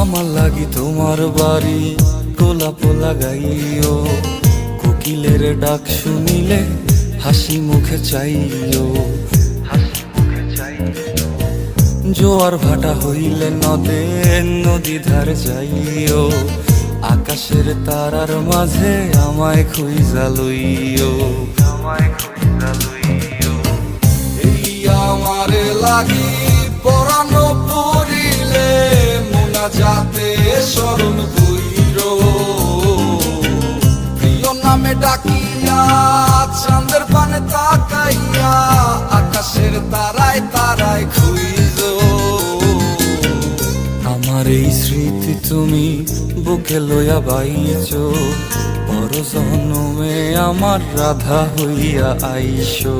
আমার লাগি তোমার বাড়ি গোলাপ লাগাইও, কোকিলের ডাক শুনিলে হাসি মুখে চাইও। জোয়ার ভাটা হইলে নদে নদী ধারে যাইও, আকাশের তারার মাঝে আমায় খুঁজা লইও। এই আমারে লাগি পরানো পড়িলে মোনাজাতে স্মরণ কইরো, প্রিয় নামে ডাকিয়া চাঁদের পানে তাকাইয়া আকাশের তারায় তারায় খুঁজো। আমার এই স্মৃতি তুমি বুকে লইয়া বাইছো, পর জন্মে আমার রাধা হইয়া আইসো।